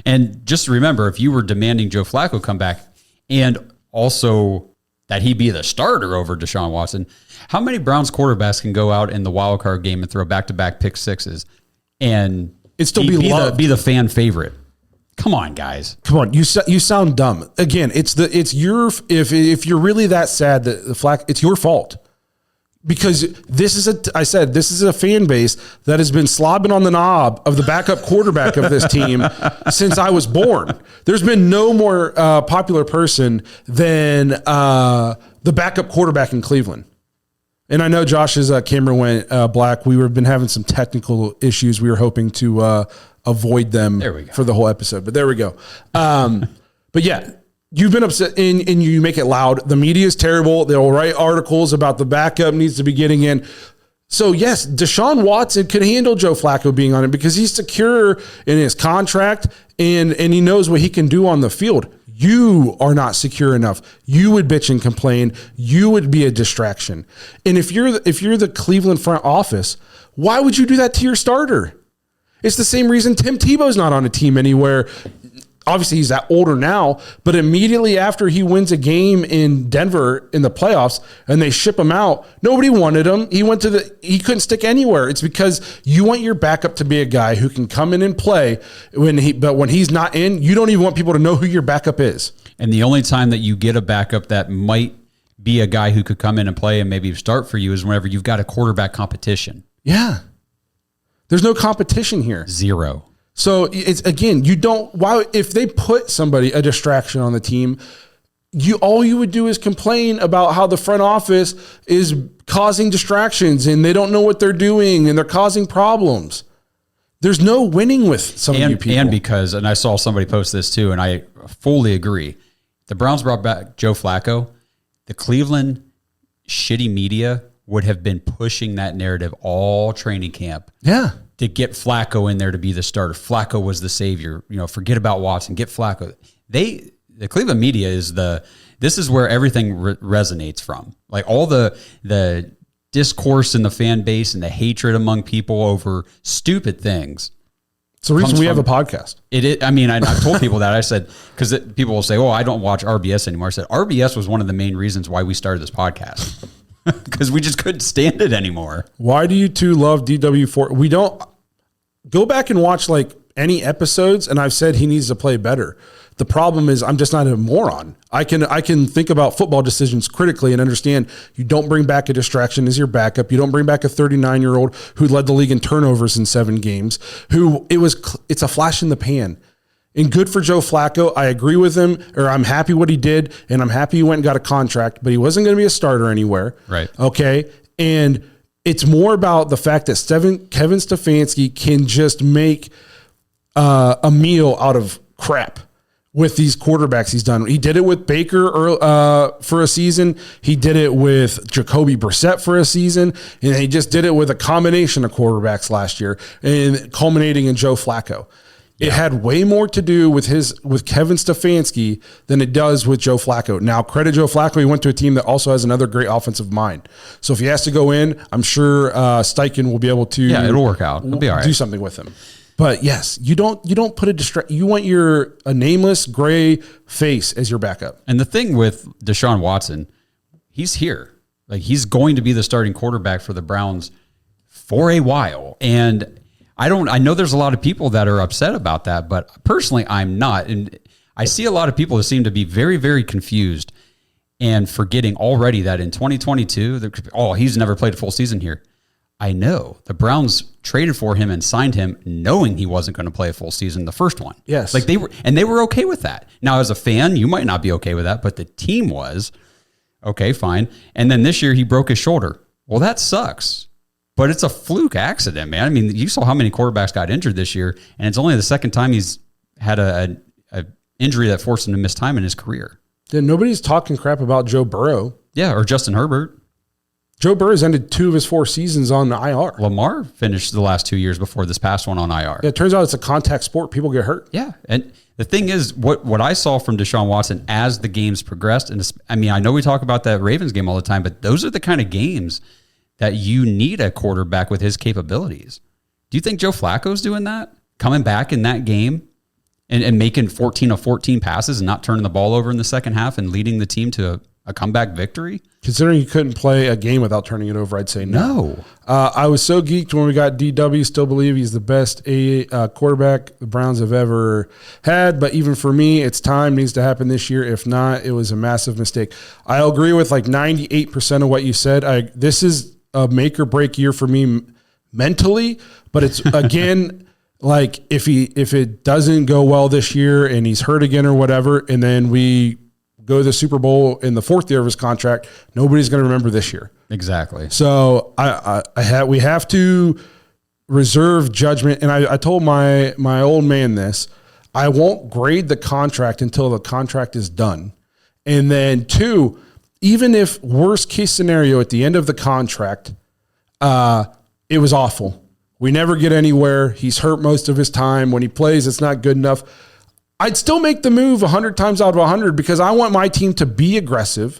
And just remember, if you were demanding Joe Flacco come back and also that he be the starter over Deshaun Watson, how many Browns quarterbacks can go out in the wild card game and throw back-to-back pick sixes and it'd still be the fan favorite? Come on, guys. Come on, you sound dumb. Again, if you're really that sad that the Flacco, it's your fault. Because this is a fan base that has been slobbing on the knob of the backup quarterback of this team since I was born. There's been no more popular person than the backup quarterback in Cleveland. And I know Josh's camera went black. We've been having some technical issues. We were hoping to avoid them for the whole episode, but there we go. But yeah, you've been upset and you make it loud. The media is terrible. They'll write articles about the backup needs to be getting in. So yes, Deshaun Watson could handle Joe Flacco being on it because he's secure in his contract and he knows what he can do on the field. You are not secure enough. You would bitch and complain. You would be a distraction. And if you're the Cleveland front office, why would you do that to your starter? It's the same reason Tim Tebow's not on a team anywhere. Obviously, he's that older now, but immediately after he wins a game in Denver in the playoffs and they ship him out, nobody wanted him. He couldn't stick anywhere. It's because you want your backup to be a guy who can come in and play but when he's not in, you don't even want people to know who your backup is. And the only time that you get a backup that might be a guy who could come in and play and maybe start for you is whenever you've got a quarterback competition. Yeah. There's no competition here. Zero. So it's, again, if they put a distraction on the team, all you would do is complain about how the front office is causing distractions and they don't know what they're doing and they're causing problems. There's no winning with some of you people. And I saw somebody post this too, and I fully agree. The Browns brought back Joe Flacco. The Cleveland shitty media would have been pushing that narrative all training camp. Yeah. To get Flacco in there to be the starter. Flacco was the savior. Forget about Watson. Get Flacco. The Cleveland media this is where everything resonates from. Like all the discourse in the fan base and the hatred among people over stupid things. It's the reason we have a podcast. I've told people that. I said, because people will say, oh, I don't watch RBS anymore. I said, RBS was one of the main reasons why we started this podcast. Because we just couldn't stand it anymore. Why do you two love DW4? We don't go back and watch like any episodes, and I've said he needs to play better. The problem is I'm just not a moron. I can think about football decisions critically and understand you don't bring back a distraction as your backup. You don't bring back a 39-year-old who led the league in turnovers in 7 games. It's a flash in the pan. And good for Joe Flacco. I agree with him, or I'm happy what he did, and I'm happy he went and got a contract, but he wasn't going to be a starter anywhere. Right. Okay. And it's more about the fact that Kevin Stefanski can just make a meal out of crap. with these quarterbacks he's done. He did it with Baker for a season. He did it with Jacoby Brissett for a season. And he just did it with a combination of quarterbacks last year, and culminating in Joe Flacco. It had way more to do with Kevin Stefanski than it does with Joe Flacco. Now, credit Joe Flacco. He went to a team that also has another great offensive mind. So if he has to go in, I'm sure Steichen will be able to. Yeah, it'll work out. It'll be all right. Do something with him. But yes, you don't put you want a nameless gray face as your backup. And the thing with Deshaun Watson, he's here. Like, he's going to be the starting quarterback for the Browns for a while. And I know there's a lot of people that are upset about that, but personally, I'm not. And I see a lot of people that seem to be very, very confused and forgetting already that in 2022, he's never played a full season here. I know the Browns traded for him and signed him knowing he wasn't going to play a full season, the first one. Yes. Like they were okay with that. Now, as a fan, you might not be okay with that, but the team was. Okay, fine. And then this year he broke his shoulder. Well, that sucks. But it's a fluke accident, man. I mean, you saw how many quarterbacks got injured this year, and it's only the second time he's had a injury that forced him to miss time in his career. Yeah, nobody's talking crap about Joe Burrow. Yeah, or Justin Herbert. Joe Burrow's ended 2 of his 4 seasons on the IR. Lamar finished the last 2 years before this past one on IR. Yeah, it turns out it's a contact sport. People get hurt. Yeah, and the thing is, what I saw from Deshaun Watson as the games progressed, and I mean, I know we talk about that Ravens game all the time, but those are the kind of games that you need a quarterback with his capabilities. Do you think Joe Flacco's doing that? Coming back in that game and making 14 of 14 passes and not turning the ball over in the second half and leading the team to a comeback victory? Considering you couldn't play a game without turning it over, I'd say no. I was so geeked when we got DW. Still believe he's the best quarterback the Browns have ever had. But even for me, it's time. Needs to happen this year. If not, it was a massive mistake. I agree with like 98% of what you said. This is a make or break year for me mentally, but it's again, like if it doesn't go well this year and he's hurt again or whatever, and then we go to the Super Bowl in the 4th year of his contract, nobody's going to remember this year. Exactly. So we have to reserve judgment. And I told my old man this, I won't grade the contract until the contract is done. And then 2, even if worst case scenario at the end of the contract, it was awful. We never get anywhere. He's hurt most of his time. When he plays, it's not good enough. I'd still make the move 100 times out of 100 because I want my team to be aggressive,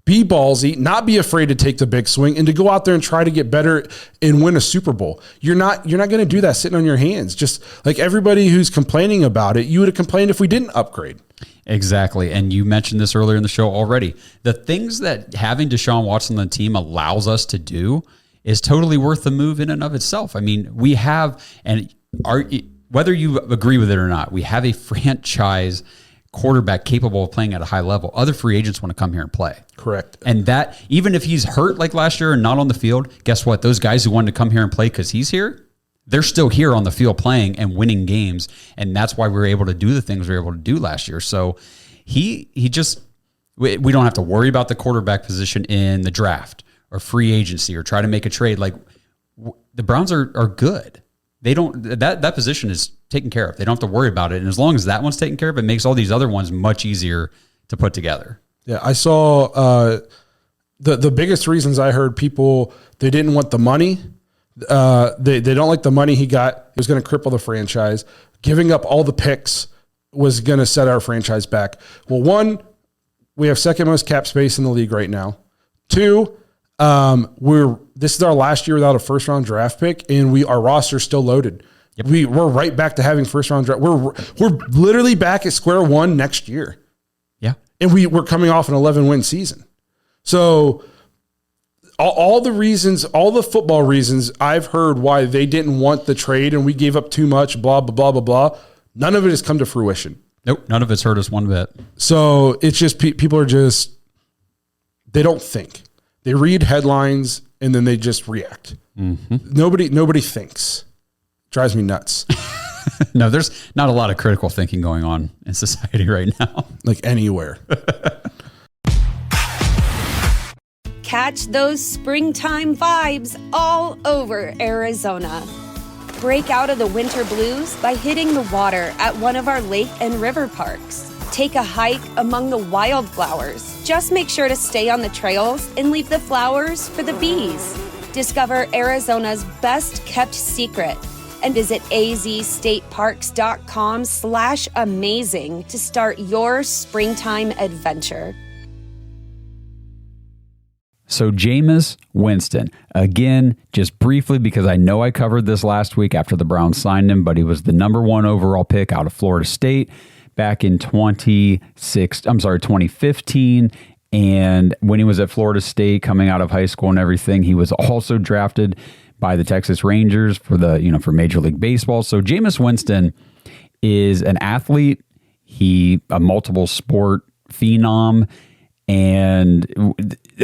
be ballsy, not be afraid to take the big swing, and to go out there and try to get better and win a Super Bowl. You're not going to do that sitting on your hands. Just like everybody who's complaining about it, you would have complained if we didn't upgrade. Exactly. And you mentioned this earlier in the show already. The things that having Deshaun Watson on the team allows us to do is totally worth the move in and of itself. I mean, we have, and whether you agree with it or not, we have a franchise quarterback capable of playing at a high level. Other free agents want to come here and play. Correct. And that, even if he's hurt like last year and not on the field, guess what? Those guys who wanted to come here and play because he's here, they're still here on the field playing and winning games. And that's why we were able to do the things we were able to do last year. So we don't have to worry about the quarterback position in the draft or free agency or try to make a trade. Like, the Browns are good. They don't, that position is taken care of. They don't have to worry about it. And as long as that one's taken care of, it makes all these other ones much easier to put together. Yeah. I saw the biggest reasons I heard people, they didn't want the money. They don't like the money he got. It was going to cripple the franchise. Giving up all the picks was going to set our franchise back. Well, 1, we have second most cap space in the league right now. 2, this is our last year without a first round draft pick, and our roster's still loaded. Yep. We're right back to having first round draft. We're literally back at square one next year. Yeah. And we're coming off an 11-win season. So all the reasons, all the football reasons I've heard why they didn't want the trade and we gave up too much, blah, blah, blah, blah, blah, none of it has come to fruition. Nope. None of it's hurt us one bit. So it's just people are just, they don't think. They read headlines and then they just react. Mm-hmm. Nobody thinks. Drives me nuts. No, there's not a lot of critical thinking going on in society right now. Like anywhere. Catch those springtime vibes all over Arizona. Break out of the winter blues by hitting the water at one of our lake and river parks. take a hike among the wildflowers. Just make sure to stay on the trails and leave the flowers for the bees. Discover Arizona's best kept secret and visit azstateparks.com/amazing to start your springtime adventure. So Jameis Winston, again, just briefly, because I know I covered this last week after the Browns signed him, but he was the number 1 overall pick out of Florida State back in 2015. And when he was at Florida State coming out of high school and everything, he was also drafted by the Texas Rangers for for Major League Baseball. So Jameis Winston is an athlete. He a multiple sport phenom. And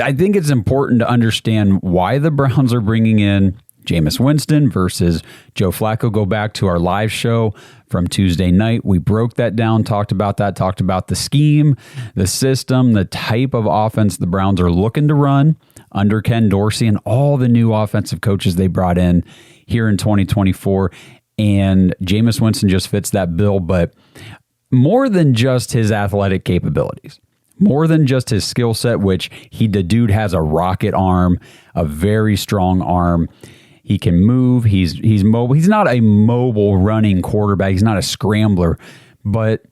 I think it's important to understand why the Browns are bringing in Jameis Winston versus Joe Flacco. Go back to our live show from Tuesday night. We broke that down, talked about the scheme, the system, the type of offense the Browns are looking to run under Ken Dorsey and all the new offensive coaches they brought in here in 2024. And Jameis Winston just fits that bill, but more than just his athletic capabilities. More than just his skill set, which the dude has a rocket arm, a very strong arm. He can move. He's mobile. He's not a mobile running quarterback. He's not a scrambler. But,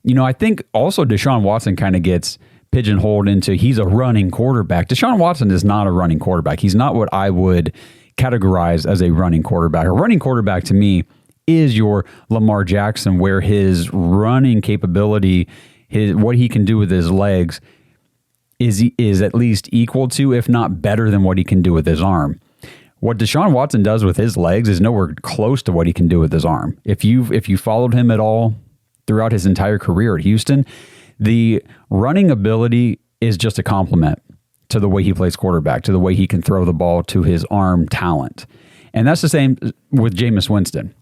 I think also Deshaun Watson kind of gets pigeonholed into he's a running quarterback. Deshaun Watson is not a running quarterback. He's not what I would categorize as a running quarterback. A running quarterback to me is your Lamar Jackson, where his running capability, what he can do with his legs is at least equal to, if not better than, what he can do with his arm. What Deshaun Watson does with his legs is nowhere close to what he can do with his arm. If you followed him at all throughout his entire career at Houston, the running ability is just a compliment to the way he plays quarterback, to the way he can throw the ball, to his arm talent. And that's the same with Jameis Winston.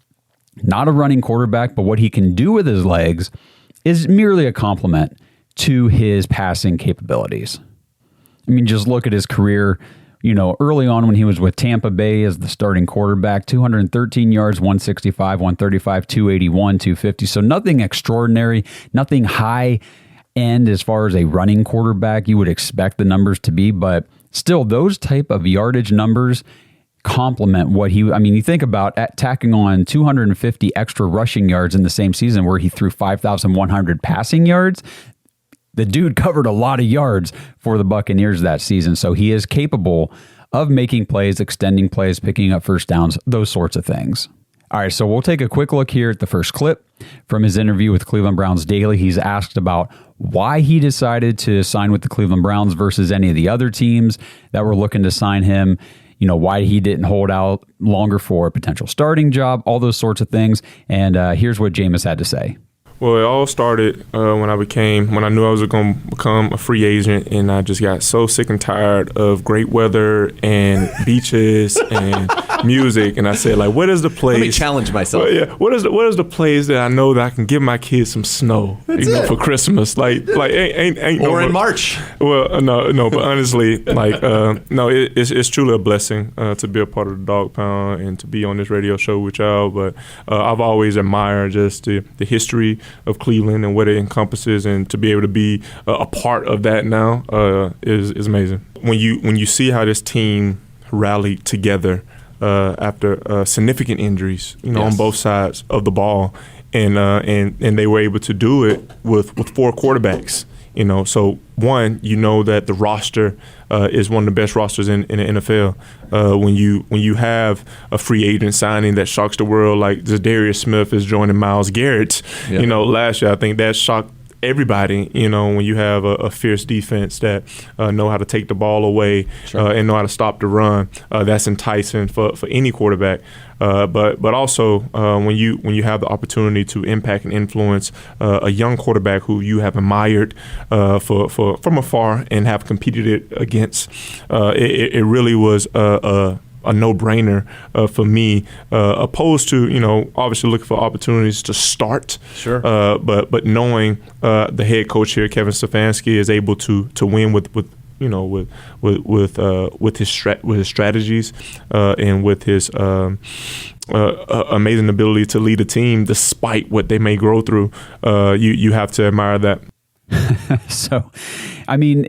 Not a running quarterback, but what he can do with his legs is merely a compliment to his passing capabilities. I mean, just look at his career, early on when he was with Tampa Bay as the starting quarterback, 213 yards, 165, 135, 281, 250. So nothing extraordinary, nothing high end as far as a running quarterback you would expect the numbers to be, but still those type of yardage numbers complement what you think about tacking on 250 extra rushing yards in the same season where he threw 5,100 passing yards. The dude covered a lot of yards for the Buccaneers that season, so he is capable of making plays, extending plays, picking up first downs, those sorts of things. All right, so we'll take a quick look here at the first clip from his interview with Cleveland Browns Daily. He's asked about why he decided to sign with the Cleveland Browns versus any of the other teams that were looking to sign him. Why he didn't hold out longer for a potential starting job, all those sorts of things. And here's what Jameis had to say. Well, it all started when I knew I was going to become a free agent, and I just got so sick and tired of great weather and beaches and music, and I said, what is the place? Let me challenge myself. Well, yeah, what is the place that I know that I can give my kids some snow, for Christmas? Ain't or in March. Well, no, but honestly, no, it's truly a blessing to be a part of the Dawg Pound and to be on this radio show with y'all. But I've always admired just the history of Cleveland and what it encompasses, and to be able to be a part of that now is amazing. When you see how this team rallied together after significant injuries, on both sides of the ball, and they were able to do it with 4 quarterbacks. So one, that the roster is one of the best rosters in the NFL. When you have a free agent signing that shocks the world, like Zadarius Smith is joining Myles Garrett. Yep. Last year I think that shocked everybody. When you have a fierce defense that know how to take the ball away, sure, and know how to stop the run, that's enticing for any quarterback. But also when you have the opportunity to impact and influence a young quarterback who you have admired from afar and have competed against, it really was a no-brainer for me, opposed to obviously looking for opportunities to start. Sure. But knowing the head coach here, Kevin Stefanski, is able to win with with his strategies and with his amazing ability to lead a team despite what they may grow through. You have to admire that. So, I mean,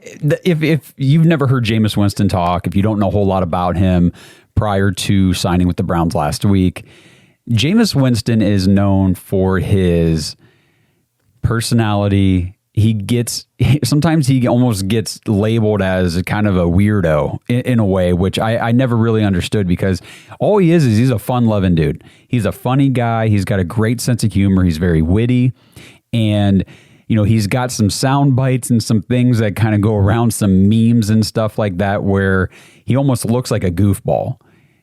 if you've never heard Jameis Winston talk, if you don't know a whole lot about him prior to signing with the Browns last week, Jameis Winston is known for his personality. Sometimes he almost gets labeled as a kind of a weirdo in a way, which I never really understood, because all he is he's a fun-loving dude. He's a funny guy. He's got a great sense of humor. He's very witty. And he's got some sound bites and some things that kind of go around, some memes and stuff like that, where he almost looks like a goofball.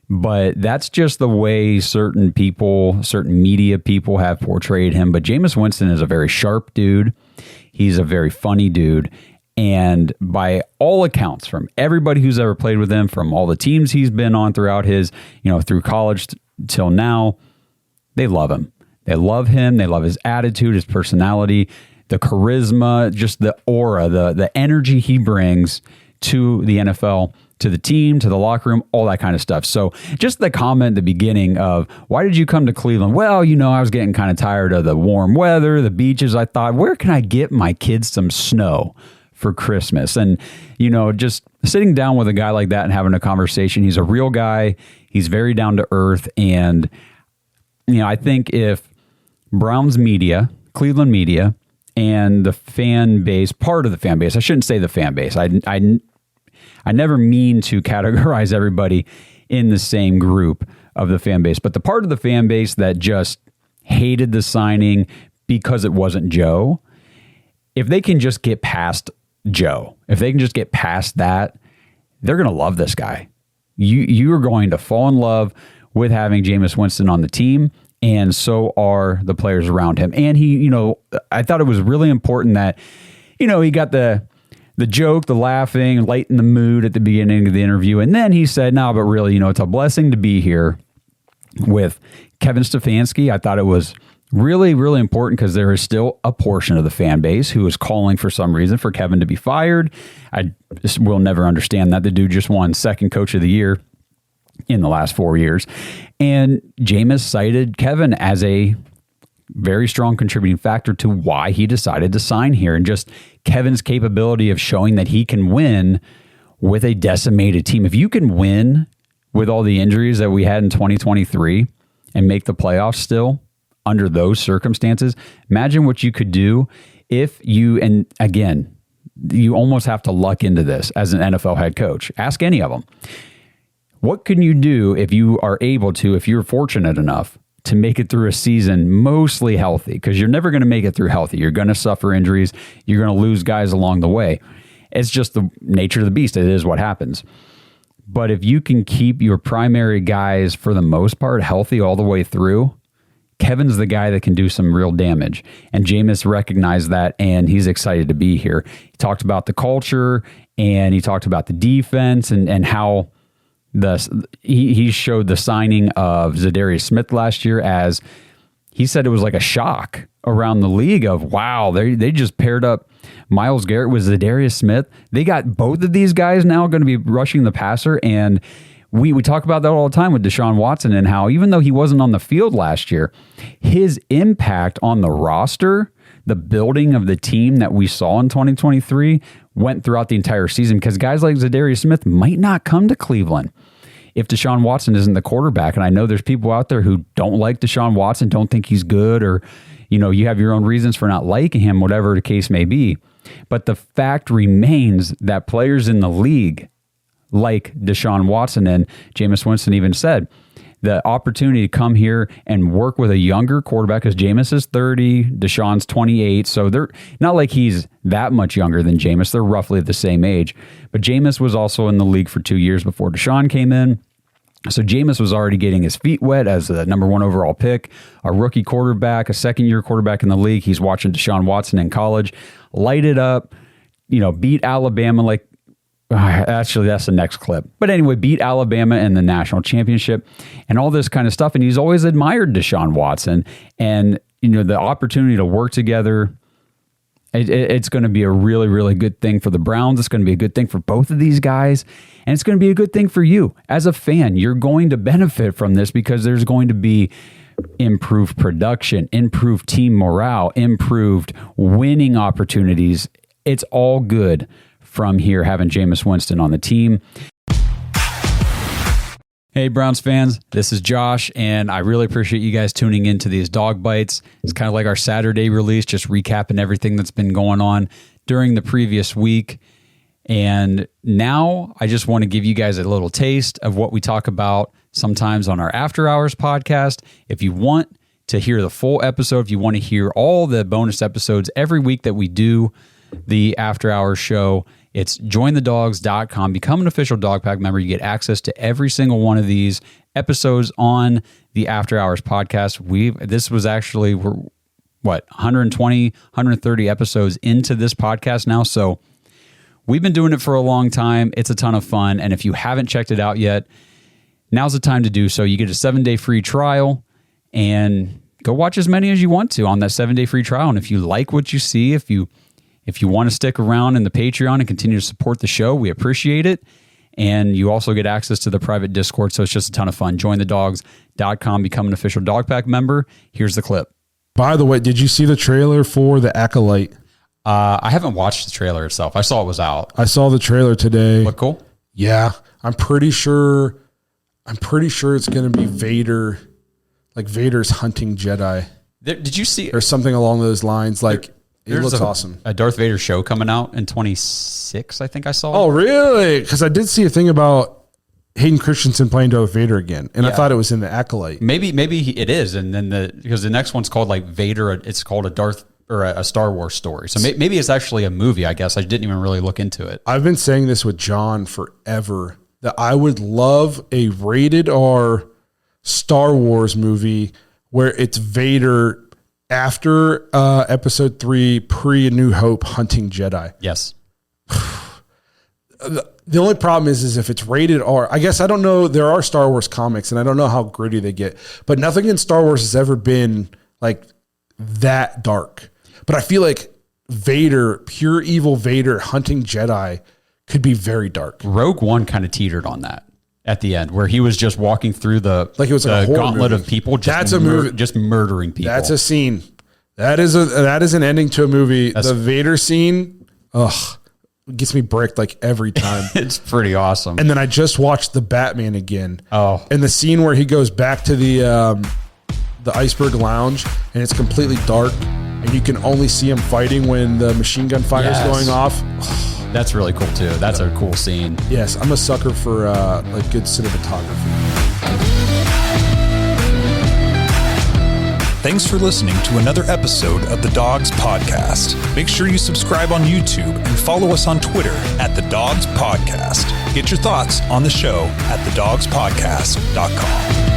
But that's just the way certain media people have portrayed him. But Jameis Winston is a very sharp dude. He's a very funny dude. And by all accounts, from everybody who's ever played with him, from all the teams he's been on throughout his, through college till now, they love him. They love him. They love his attitude, his personality, the charisma, just the aura, the energy he brings to the NFL, to the team, to the locker room, all that kind of stuff. So just the comment at the beginning of, why did you come to Cleveland? Well, I was getting kind of tired of the warm weather, the beaches. I thought, where can I get my kids some snow for Christmas? And, just sitting down with a guy like that and having a conversation. He's a real guy. He's very down to earth. And, I think if Browns media, Cleveland media, and the fan base, part of the fan base, I shouldn't say the fan base. I never mean to categorize everybody in the same group of the fan base, but the part of the fan base that just hated the signing because it wasn't Joe, if they can just get past Joe, if they can just get past that, they're going to love this guy. You are going to fall in love with having Jameis Winston on the team, and so are the players around him. And he, I thought it was really important that, he got the joke, the laughing, lighten the mood at the beginning of the interview. And then he said, no, but really, it's a blessing to be here with Kevin Stefanski. I thought it was really, really important because there is still a portion of the fan base who is calling for some reason for Kevin to be fired. I just will never understand that. The dude just won second coach of the year in the last 4 years. And Jameis cited Kevin as a very strong contributing factor to why he decided to sign here, and just Kevin's capability of showing that he can win with a decimated team. If you can win with all the injuries that we had in 2023 and make the playoffs still under those circumstances, imagine what you could do if you, and again, you almost have to luck into this as an NFL head coach. Ask any of them. What can you do if you are able to, if you're fortunate enough to make it through a season mostly healthy? Because you're never going to make it through healthy. You're going to suffer injuries. You're going to lose guys along the way. It's just the nature of the beast. It is what happens. But if you can keep your primary guys, for the most part, healthy all the way through, Kevin's the guy that can do some real damage. And Jameis recognized that, and he's excited to be here. He talked about the culture, and he talked about the defense, and how he showed the signing of Zadarius Smith last year as, he said it was like a shock around the league of, wow, they just paired up Myles Garrett with Zadarius Smith. They got both of these guys now going to be rushing the passer. And we talk about that all the time with Deshaun Watson, and how even though he wasn't on the field last year, his impact on the roster, the building of the team that we saw in 2023 went throughout the entire season, because guys like Zadarius Smith might not come to Cleveland if Deshaun Watson isn't the quarterback. And I know there's people out there who don't like Deshaun Watson, don't think he's good, or, you have your own reasons for not liking him, whatever the case may be. But the fact remains that players in the league like Deshaun Watson, and Jameis Winston even said, the opportunity to come here and work with a younger quarterback, because Jameis is 30, Deshaun's 28, so they're not like he's that much younger than Jameis. They're roughly the same age. But Jameis was also in the league for 2 years before Deshaun came in. So Jameis was already getting his feet wet as the number one overall pick, a rookie quarterback, a second-year quarterback in the league. He's watching Deshaun Watson in college, light it up, beat Alabama like, actually, that's the next clip. But anyway, beat Alabama in the national championship and all this kind of stuff. And he's always admired Deshaun Watson. And, the opportunity to work together It's going to be a really, really good thing for the Browns. It's going to be a good thing for both of these guys. And it's going to be a good thing for you. As a fan, you're going to benefit from this because there's going to be improved production, improved team morale, improved winning opportunities. It's all good from here having Jameis Winston on the team. Hey, Browns fans, this is Josh, and I really appreciate you guys tuning into these Dog Bites. It's kind of like our Saturday release, just recapping everything that's been going on during the previous week. And now I just want to give you guys a little taste of what we talk about sometimes on our After Hours podcast. If you want to hear the full episode, if you want to hear all the bonus episodes every week that we do the After Hours show, it's jointhedogs.com. Become an official Dog Pack member. You get access to every single one of these episodes on the After Hours podcast. This was actually, we're 120, 130 episodes into this podcast now. So we've been doing it for a long time. It's a ton of fun. And if you haven't checked it out yet, now's the time to do so. You get a 7-day free trial and go watch as many as you want to on that 7-day free trial. And if you like what you see, if you want to stick around in the Patreon and continue to support the show, we appreciate it. And you also get access to the private Discord, so it's just a ton of fun. Jointhedogs.com, become an official Dog Pack member. Here's the clip. By the way, did you see the trailer for The Acolyte? I haven't watched the trailer itself. I saw it was out. I saw the trailer today. Look cool? Yeah. I'm pretty sure it's going to be Vader, like Vader's hunting Jedi. Did you see or something along those lines? Like, it looks awesome. A Darth Vader show coming out in 26, I think I saw. Oh, really? Because I did see a thing about Hayden Christensen playing Darth Vader again, and I thought it was in The Acolyte. Maybe it is, and then because the next one's called like Vader, it's called a Star Wars story. So maybe it's actually a movie. I guess I didn't even really look into it. I've been saying this with John forever that I would love a rated R Star Wars movie where it's Vader after episode 3, pre A New Hope, hunting Jedi. Yes. The only problem is if it's rated R, I guess I don't know. There are Star Wars comics, and I don't know how gritty they get, but nothing in Star Wars has ever been like that dark. But I feel like Vader, pure evil Vader hunting Jedi, could be very dark. Rogue One kind of teetered on that at the end, where he was just walking through the like gauntlet movie. Of people. That's a movie, just murdering people. That's a scene. That is an ending to a movie. The Vader scene, gets me bricked like every time. It's pretty awesome. And then I just watched The Batman again. Oh, and the scene where he goes back to the Iceberg Lounge, and it's completely dark, and you can only see him fighting when the machine gun fire is going off. That's really cool too. That's a cool scene. Yes, I'm a sucker for like good cinematography. Thanks for listening to another episode of the Dogs Podcast. Make sure you subscribe on YouTube and follow us on Twitter at the Dogs Podcast. Get your thoughts on the show at thedogspodcast.com.